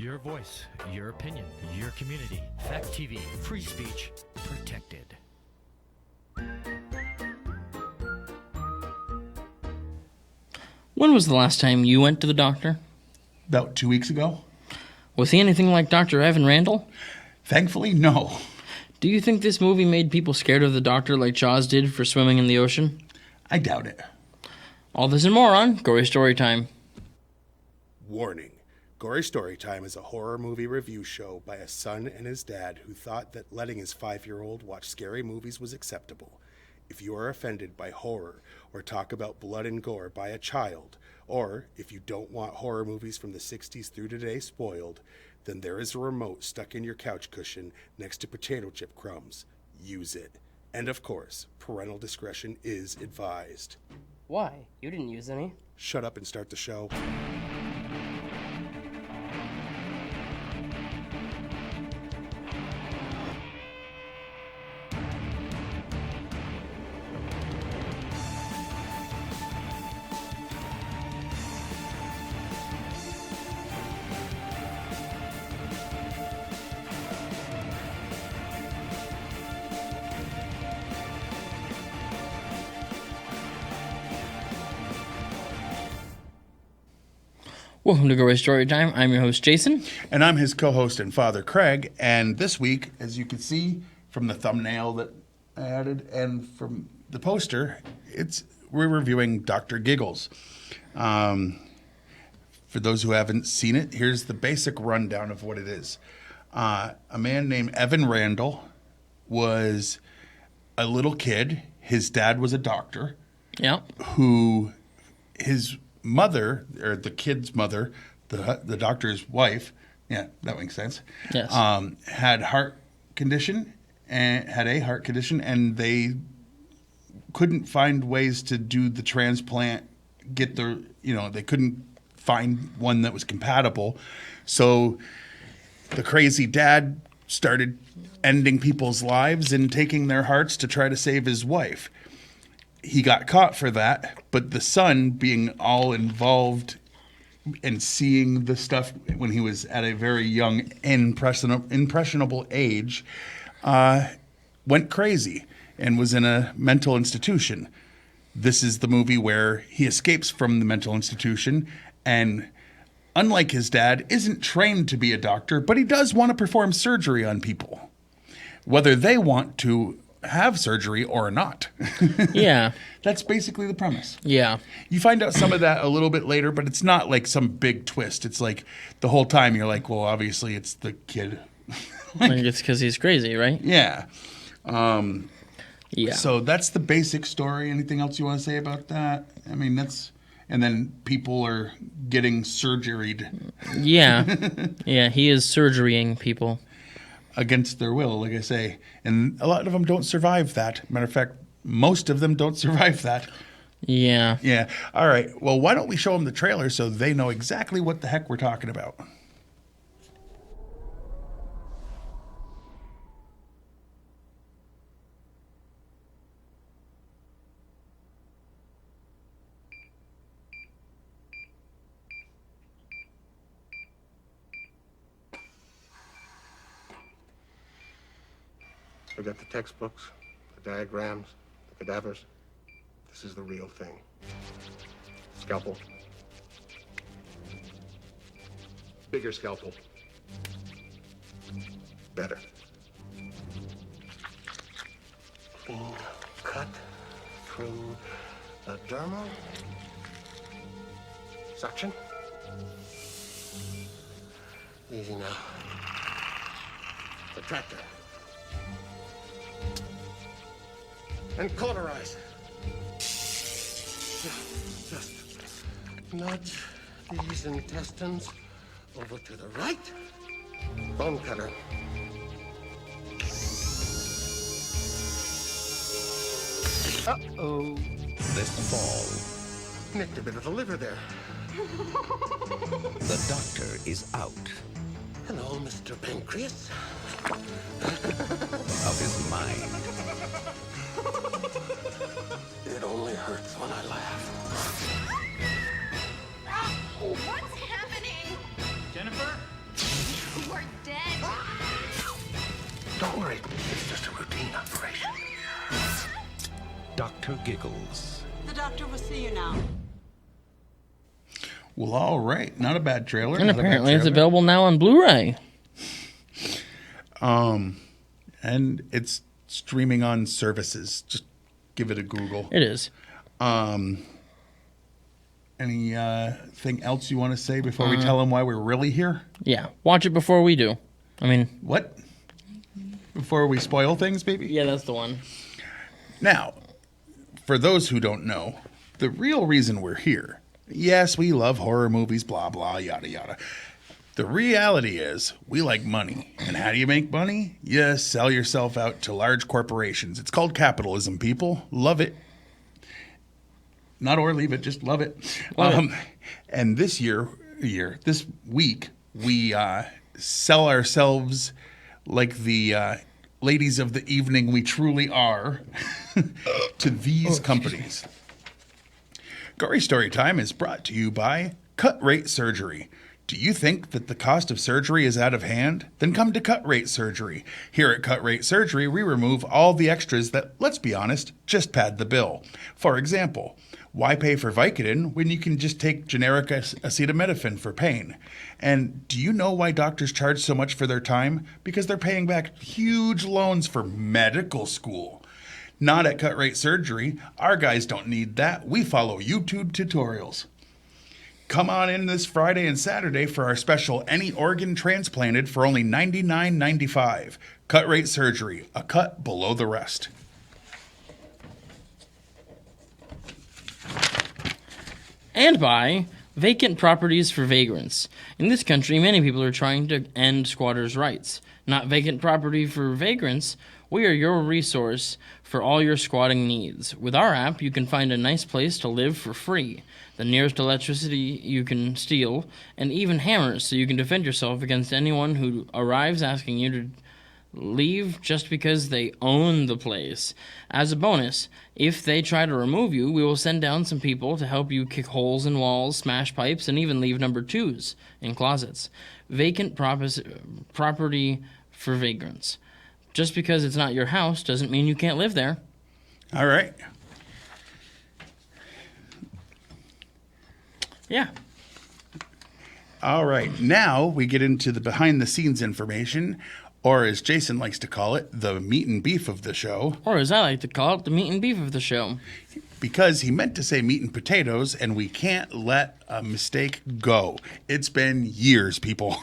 Your voice, your opinion, your community. Fact TV, free speech, protected. When was the last time you went to the doctor? About 2 weeks ago. Was he anything like Dr. Evan Randall? Thankfully, no. Do you think this movie made people scared of the doctor like Jaws did for swimming in the ocean? I doubt it. All this and more on Gory Storytime. Warning. Gory Storytime is a horror movie review show by a son and his dad who thought that letting his 5-year-old watch scary movies was acceptable. If you are offended by horror or talk about blood and gore by a child, or if you don't want horror movies from the 60s through today spoiled, then there is a remote stuck in your couch cushion next to potato chip crumbs. Use it. And of course, parental discretion is advised. Why? You didn't use any. Shut up and start the show. Welcome to Gory Storytime. I'm your host, Jason. And I'm his co-host and father, Craig. And this week, as you can see from the thumbnail that I added and from the poster, we're reviewing Dr. Giggles. For those who haven't seen it, here's the basic rundown of what it is. A man named Evan Randall was a little kid. His dad was a doctor. Yeah. Who his mother, or the kid's mother, the doctor's wife, yeah, that makes sense. Yes. Had a heart condition, and they couldn't find ways to do the transplant. They couldn't find one that was compatible, so the crazy dad started ending people's lives and taking their hearts to try to save his wife. He got caught for that, but the son, being all involved and seeing the stuff when he was at a very young, impressionable age, went crazy and was in a mental institution. This is the movie where he escapes from the mental institution and, unlike his dad, isn't trained to be a doctor, but he does want to perform surgery on people, whether they want to have surgery or not. Yeah. That's basically the premise. Yeah. You find out some of that a little bit later, but it's not like some big twist. It's like the whole time you're like, well, obviously it's the kid. I think it's because he's crazy, right? Yeah. Yeah. So that's the basic story. Anything else you want to say about that? I mean, and then people are getting surgeried. Yeah. Yeah, he is surgerying people. Against their will, like I say. And a lot of them don't survive that. Matter of fact, most of them don't survive that. Yeah. Yeah. All right. Well, why don't we show them the trailer so they know exactly what the heck we're talking about? Forget the textbooks, the diagrams, the cadavers. This is the real thing. Scalpel. Bigger scalpel. Better. Clean cut through the dermal. Suction. Easy now. Protractor. And cauterize. Just nudge these intestines over to the right. Bone cutter. Uh-oh. This fall, Nicked a bit of the liver there. the doctor is out Hello, Mr. Pancreas. of his mind. It only hurts when I laugh. What's happening? Jennifer? are dead. Don't worry, it's just a routine operation. Dr. Giggles. The doctor will see you now. Well, all right. Not a bad trailer. And not a bad apparently it's trailer. available now on Blu-ray. And it's streaming on services. Just give it a Google. It is. Anything else you want to say before we tell them why we're really here? Yeah. Watch it before we do. I mean... What? Before we spoil things, baby? Yeah, that's the one. Now, for those who don't know, the real reason we're here, yes, we love horror movies, blah, blah, yada, yada. The reality is we like money. And how do you make money? You sell yourself out to large corporations. It's called capitalism, people. Love it. Not or leave it, just love it. And this week, we sell ourselves like the ladies of the evening we truly are to these companies. Gory Storytime is brought to you by Cut Rate Surgery. Do you think that the cost of surgery is out of hand? Then come to Cut Rate Surgery. Here at Cut Rate Surgery, we remove all the extras that, let's be honest, just pad the bill. For example, why pay for Vicodin when you can just take generic acetaminophen for pain? And do you know why doctors charge so much for their time? Because they're paying back huge loans for medical school. Not at Cut Rate Surgery. Our guys don't need that. We follow YouTube tutorials. Come on in this Friday and Saturday for our special Any Organ Transplanted for only $99.95. Cut Rate Surgery, a cut below the rest. And by vacant properties for vagrants. In this country, many people are trying to end squatters' rights. Not vacant property for vagrants. We are your resource for all your squatting needs. With our app, you can find a nice place to live for free, the nearest electricity you can steal, and even hammers so you can defend yourself against anyone who arrives asking you to leave just because they own the place. As a bonus, if they try to remove you, we will send down some people to help you kick holes in walls, smash pipes, and even leave number 2s in closets. Vacant property for vagrants. Just because it's not your house doesn't mean you can't live there. All right. Yeah. All right. Now we get into the behind-the-scenes information, or as Jason likes to call it, the meat and beef of the show. Or as I like to call it, the meat and beef of the show. Because he meant to say meat and potatoes, and we can't let a mistake go. It's been years, people.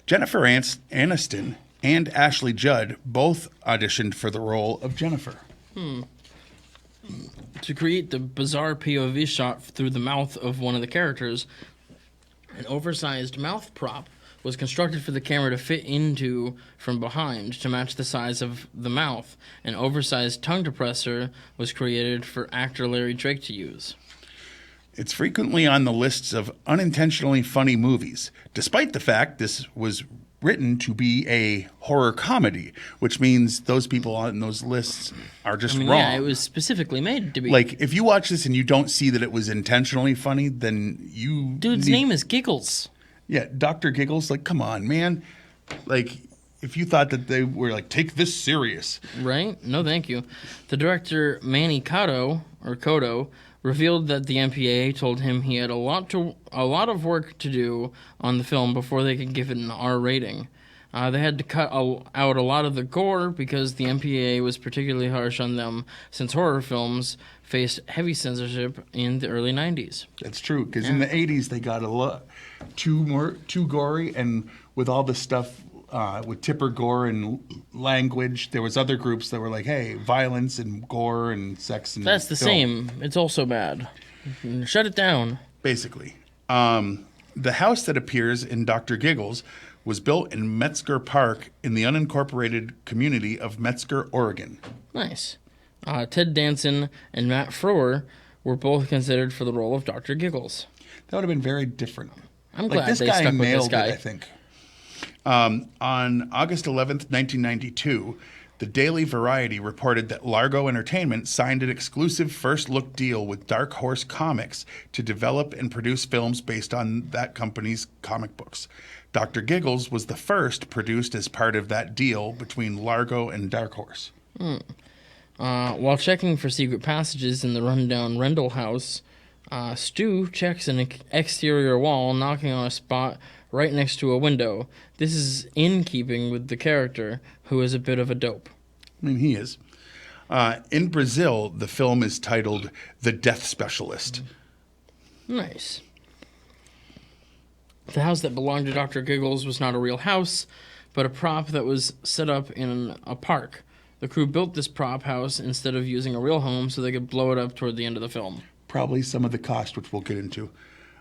Jennifer Aniston and Ashley Judd both auditioned for the role of Jennifer. To create the bizarre POV shot through the mouth of one of the characters, an oversized mouth prop was constructed for the camera to fit into from behind to match the size of the mouth. An oversized tongue depressor was created for actor Larry Drake to use. It's frequently on the lists of unintentionally funny movies, despite the fact this was written to be a horror comedy, which means those people on those lists are just wrong. Yeah, it was specifically made to be. Like, if you watch this and you don't see that it was intentionally funny, then you... Dude's name is Giggles. Yeah, Dr. Giggles, like, come on, man. Like, if you thought that they were like, take this serious. Right? No, thank you. The director, Manny Cotto, revealed that the MPAA told him he had a lot of work to do on the film before they could give it an R rating. They had to cut out a lot of the gore because the MPAA was particularly harsh on them since horror films faced heavy censorship in the early 90s. That's true, because in the 80s they got a lot too gory, and with all the stuff with Tipper Gore and language, there was other groups that were like, hey, violence and gore and sex and That's the film. same. It's also bad. Shut it down. Basically. The house that appears in Dr. Giggles was built in Metzger Park in the unincorporated community of Metzger, Oregon. Nice. Ted Danson and Matt Frewer were both considered for the role of Dr. Giggles. That would have been very different. I'm glad this they guy stuck with nailed this guy. it, I think. On August 11th, 1992, The Daily Variety reported that Largo Entertainment signed an exclusive first-look deal with Dark Horse Comics to develop and produce films based on that company's comic books. Dr. Giggles was the first produced as part of that deal between Largo and Dark Horse. While checking for secret passages in the rundown Rendell house, Stu checks an exterior wall, knocking on a spot right next to a window. This is in keeping with the character, who is a bit of a dope. I mean, he is. In Brazil, the film is titled The Death Specialist. Nice. The house that belonged to Dr. Giggles was not a real house, but a prop that was set up in a park. The crew built this prop house instead of using a real home so they could blow it up toward the end of the film. Probably some of the cost, which we'll get into,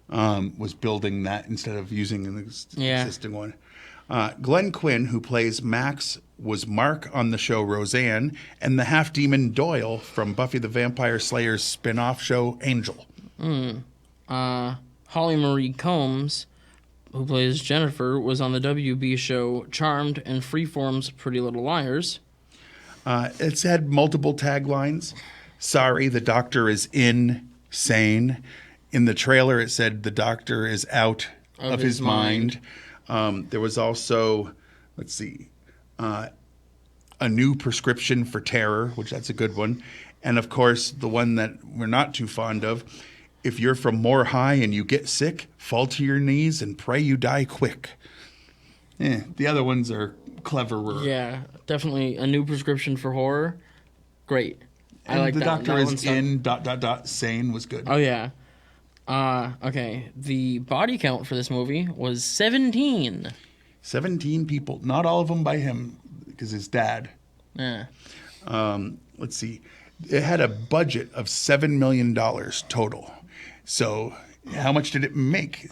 was building that instead of using an existing one. Glenn Quinn, who plays Max, was Mark on the show Roseanne, and the half-demon Doyle from Buffy the Vampire Slayer's spin-off show Angel. Holly Marie Combs, who plays Jennifer, was on the WB show Charmed and Freeform's Pretty Little Liars. It's had multiple taglines. Sorry, the doctor is insane. In the trailer, it said the doctor is out of his mind. There was also, A New Prescription for Terror, which that's a good one. And, of course, the one that we're not too fond of, if you're from More High and you get sick, fall to your knees and pray you die quick. The other ones are cleverer. Yeah, definitely A New Prescription for Horror. Great. And I like the that doctor one. is in ... sane was good. Oh, yeah. Okay. The body count for this movie was 17. 17 people. Not all of them by him, because his dad. Yeah. Let's see. It had a budget of $7 million total. So how much did it make?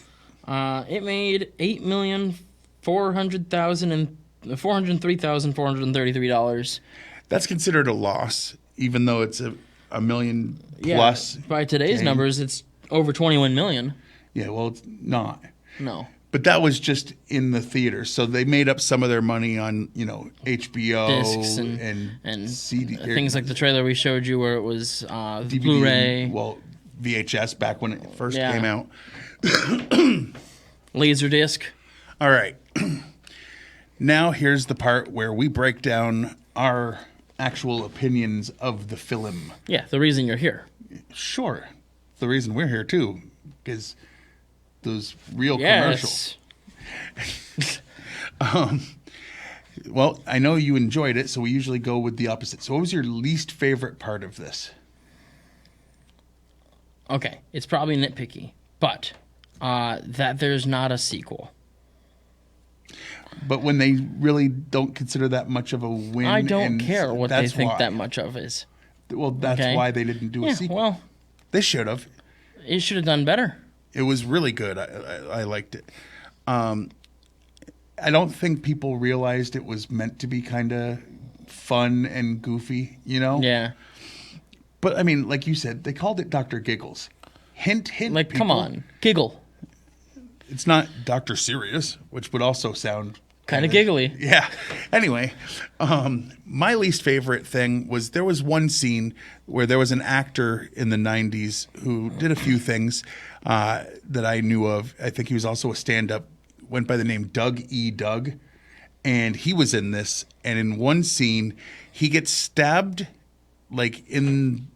It made $8,403,433. That's considered a loss, even though it's a million plus. By today's numbers, it's over 21 million. Yeah, well, it's not. No. But that was just in the theater, so they made up some of their money on, HBO Discs and CD things like the trailer we showed you, where it was DVD, Blu-ray, VHS back when it first came out. Laserdisc. All right. Now here's the part where we break down our actual opinions of the film. Yeah, the reason you're here. Sure. The reason we're here, too, is those real commercials. Well, I know you enjoyed it, so we usually go with the opposite. So what was your least favorite part of this? Okay, it's probably nitpicky, but that there's not a sequel. But when they really don't consider that much of a win, I don't care what they think that much of is. Well, that's why they didn't do a sequel. Well, they should have. It should have done better. It was really good. I liked it. I don't think people realized it was meant to be kind of fun and goofy, Yeah. But, I mean, like you said, they called it Dr. Giggles. Hint, hint, Like, people. come on. Giggle. It's not Dr. Serious, which would also sound... Kind of giggly. Yeah. Anyway, my least favorite thing was there was one scene where there was an actor in the 90s who did a few things that I knew of. I think he was also a stand-up, went by the name Doug E. Doug. And he was in this. And in one scene, he gets stabbed, in...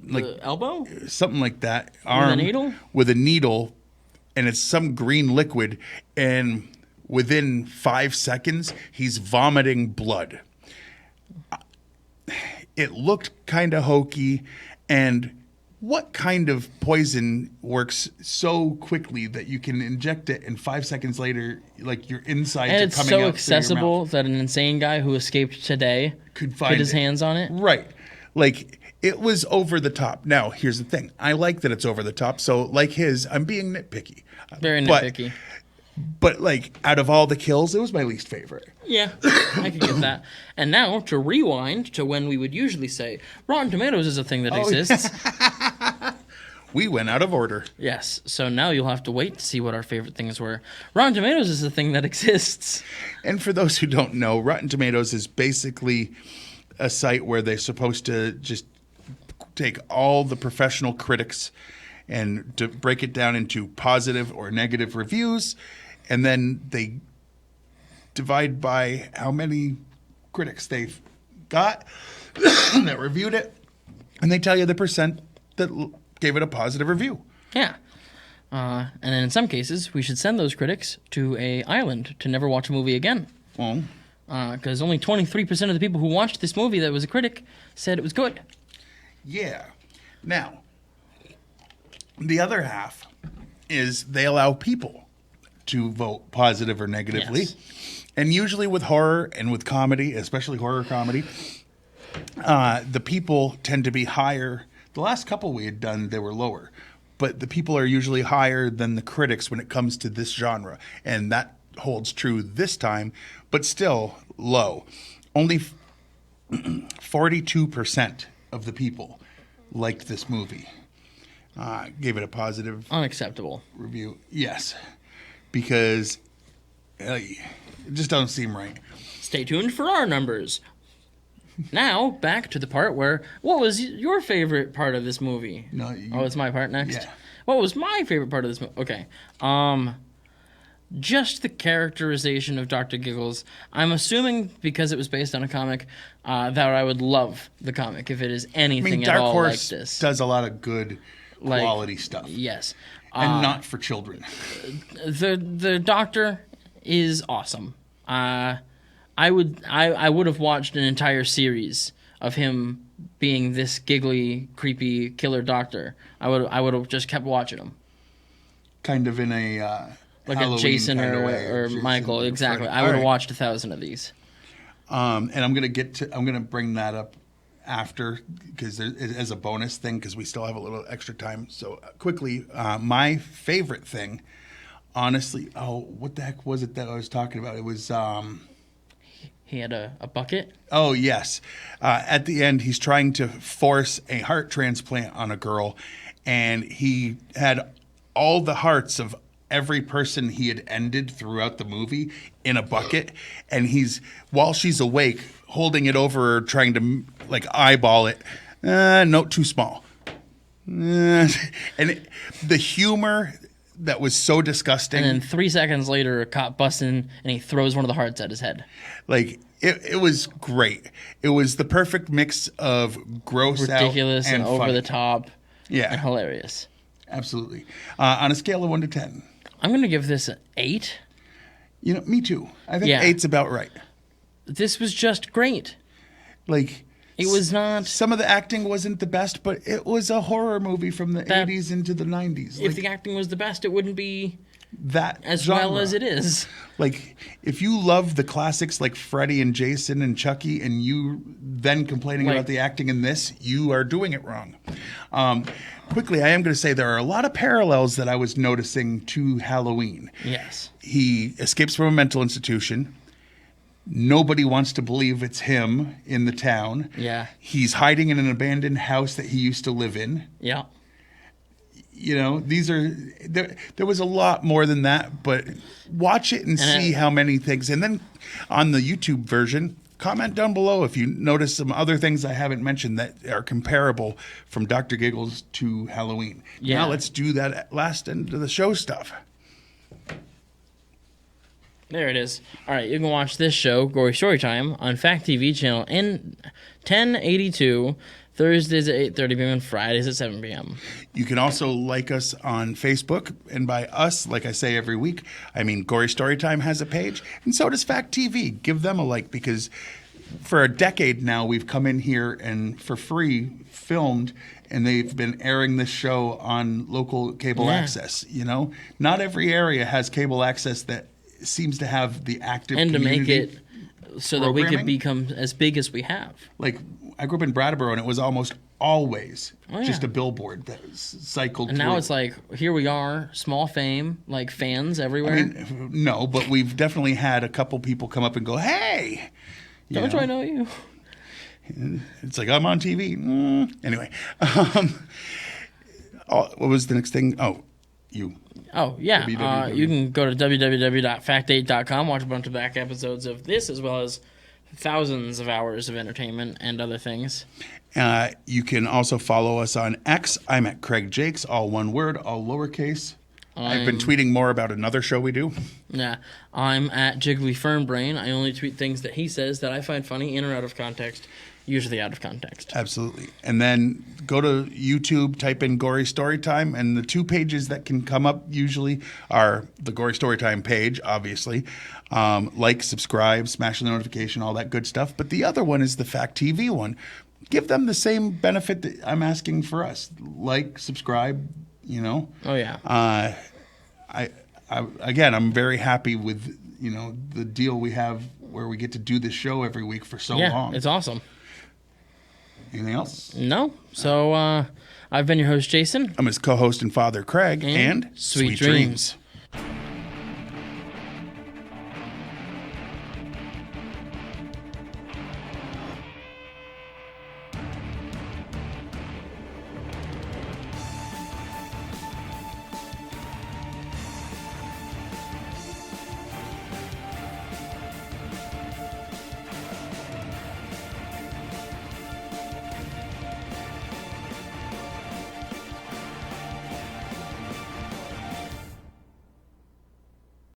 the elbow? Something like that. Arm. With a needle? With a needle. And it's some green liquid. And... within 5 seconds, he's vomiting blood. It looked kind of hokey. And what kind of poison works so quickly that you can inject it and 5 seconds later, your insides And are it's coming so out accessible that an insane guy who escaped today could get his hands on it? Right. It was over the top. Now, here's the thing. I like that it's over the top. So, like his, I'm being nitpicky. Very nitpicky. But out of all the kills, it was my least favorite. Yeah, I could get that. And now, to rewind to when we would usually say, Rotten Tomatoes is a thing that exists. We went out of order. Yes, so now you'll have to wait to see what our favorite things were. Rotten Tomatoes is a thing that exists. And for those who don't know, Rotten Tomatoes is basically a site where they're supposed to just take all the professional critics and to break it down into positive or negative reviews, and then they divide by how many critics they've got that reviewed it, and they tell you the percent that gave it a positive review. Yeah. And then in some cases, we should send those critics to a island to never watch a movie again. Well, Because only 23% of the people who watched this movie that was a critic said it was good. yeah. Now, the other half is they allow people to vote positive or negatively. Yes. And usually with horror and with comedy, especially horror comedy, the people tend to be higher. The last couple we had done, they were lower. But the people are usually higher than the critics when it comes to this genre. And that holds true this time, but still low. Only 42% of the people liked this movie. Gave it a positive Unacceptable. review. Yes. Because it just doesn't seem right. Stay tuned for our numbers. Now, back to the part where, what was your favorite part of this movie? No, it's my part next? Yeah. What was my favorite part of this movie? Okay. Just the characterization of Dr. Giggles. I'm assuming because it was based on a comic that I would love the comic if it is I anything mean, at Dark all Horse like this. does a lot of good quality stuff. Yes. And not for children. The Doctor is awesome. I would have watched an entire series of him being this giggly, creepy killer doctor. I would have just kept watching him. Kind of in a Like Halloween a Jason kind of or, way, or Jason Michael, or exactly. Freddy. I would have All right. watched 1,000 of these. And I'm gonna bring that up after because as a bonus thing because we still have a little extra time. So quickly, my favorite thing, honestly. Oh, what the heck was it that I was talking about? It was. He had a bucket. Oh, yes. At the end, he's trying to force a heart transplant on a girl, and he had all the hearts of every person he had ended throughout the movie in a bucket, and he's, while she's awake, holding it over her, trying to, like, eyeball it. No, too small. The humor that was so disgusting. And then 3 seconds later, a cop busts in and he throws one of the hearts at his head. Like, it was great. It was the perfect mix of gross Ridiculous out and over funny. the top. Yeah. And hilarious. Absolutely. On a scale of 1 to 10. I'm going to give this an 8. You know, me too. I think Yeah. 8's about right. This was just great. Like, It was not. some of the acting wasn't the best, but it was a horror movie from the That- 80s into the 90s. If the acting was the best, it wouldn't be that as genre. well as it is. Like, if you love the classics like Freddy and Jason and Chucky, and you then complaining Like- about the acting in this, you are doing it wrong. Quickly, I am going to say there are a lot of parallels that I was noticing to Halloween. Yes. He escapes from a mental institution. Nobody wants to believe it's him in the town. Yeah. He's hiding in an abandoned house that he used to live in. Yeah. You know, there was a lot more than that, but watch it and see how many things. And then on the YouTube version, comment down below if you notice some other things I haven't mentioned that are comparable from Dr. Giggles to Halloween. Yeah. Now let's do that last end of the show stuff. There it is. All right, you can watch this show, Gory Storytime, on Fact TV channel in 1082, Thursdays at 8:30 p.m. and Fridays at 7 p.m. You can also like us on Facebook, and by us, like I say every week, I mean Gory Storytime has a page, and so does Fact TV. Give them a like because for a decade now we've come in here and for free filmed, and they've been airing this show on local cable access. You know, not every area has cable access that seems to have the active And to make community it so that we could programming. become as big as we have. Like, I grew up in Brattleboro, and it was almost always Oh, yeah. just a billboard that was cycled And through. now it's like, here we are, small fame, like fans everywhere. I mean, no, but we've definitely had a couple people come up and go, "Hey, you Don't I know you? It's like I'm on TV. Anyway, Oh, what was the next thing? Oh, you. Oh, yeah. www. You can go to www.fact8.com, watch a bunch of back episodes of this, as well as thousands of hours of entertainment and other things. You can also follow us on X. I'm at Craig Jakes, all one word, all lowercase. I've been tweeting more about another show we do. Yeah. I'm at Jiggly Fernbrain. I only tweet things that he says that I find funny in or out of context, usually out of context. Absolutely. And then go to YouTube, type in Gory Storytime, and the two pages that can come up usually are the Gory Storytime page, obviously. Like, subscribe, smash the notification, all that good stuff. But the other one is the Fact TV one. Give them the same benefit that I'm asking for us. Like, subscribe, you know. Oh, yeah. I'm very happy with, you know, the deal we have where we get to do this show every week for so long. Yeah, it's awesome. Anything else? No. So I've been your host, Jason. I'm his co-host and father, Craig, and sweet dreams.